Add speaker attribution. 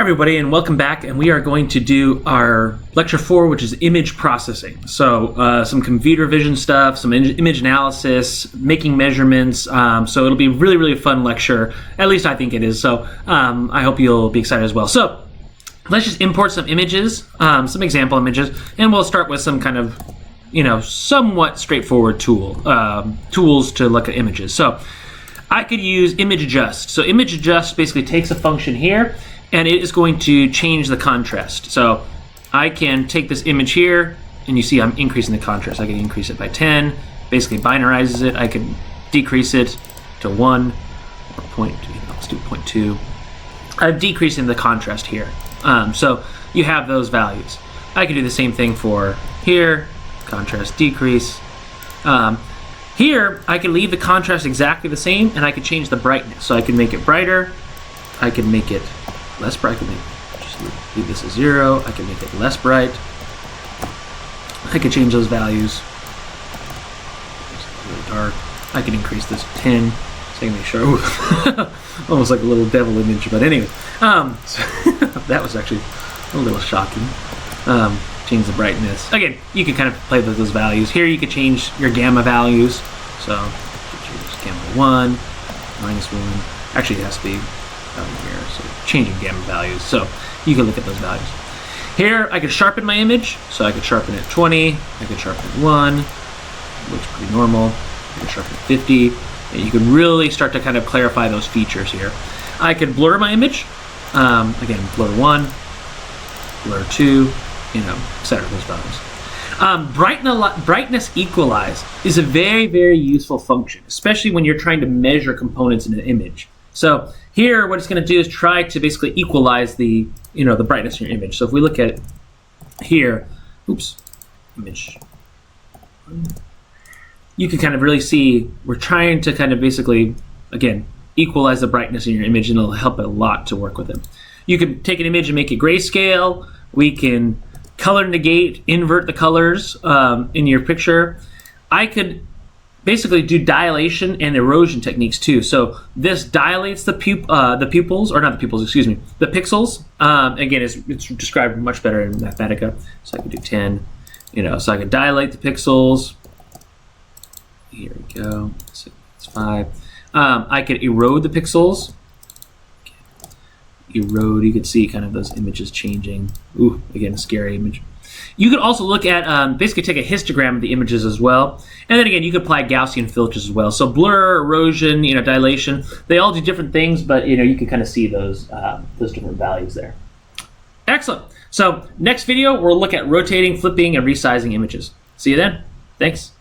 Speaker 1: everybody, and welcome back. And we are going to do our lecture 4, which is image processing. So some computer vision stuff, some image analysis, making measurements. So it'll be a really, really fun lecture. At least I think it is. So I hope you'll be excited as well. So let's just import some images, some example images, and we'll start with some kind of, somewhat straightforward tools to look at images. So I could use image adjust. So image adjust basically takes a function here, and it is going to change the contrast. So I can take this image here, and you see I'm increasing the contrast. I can increase it by 10, basically binarizes it. I can decrease it to 1, or let's do 0.2. I'm decreasing the contrast here. So you have those values. I can do the same thing for here, contrast decrease. Here, I can leave the contrast exactly the same, and I can change the brightness. So I can make it brighter, I can make it less bright. I can just leave this as 0. I can make it less bright. I can change those values. It's really dark. I can increase this to 10. So I can make sure. Almost like a little devil image, but anyway. So that was actually a little shocking. Change the brightness. Again, you can kind of play with those values. Here you can change your gamma values. So you can change gamma 1, -1. Actually, it has to be here, so changing gamma values. So you can look at those values. Here I could sharpen my image, so I could sharpen it 20, I could sharpen it 1, looks pretty normal. I could sharpen it 50, and you can really start to kind of clarify those features here. I could blur my image, again, blur 1, blur 2, etc. those values. Brightness equalize is a very, very useful function, especially when you're trying to measure components in an image. So here, what it's going to do is try to basically equalize the, the brightness in your image. So if we look at here, image, you can kind of really see we're trying to kind of basically, again, equalize the brightness in your image, and it'll help a lot to work with it. You can take an image and make it grayscale. We can color negate, invert the colors in your picture. I could basically do dilation and erosion techniques too. So this dilates the pupils, or not the pupils, excuse me, the pixels. Again, it's described much better in Mathematica. So I could do 10, so I could dilate the pixels. Here we go, so it's 5. I could erode the pixels. Erode, you could see kind of those images changing. Ooh, again, a scary image. You could also look at, basically take a histogram of the images as well. And then again, you could apply Gaussian filters as well. So blur, erosion, dilation, they all do different things, but you can kind of see those different values there. Excellent. So next video, we'll look at rotating, flipping, and resizing images. See you then. Thanks.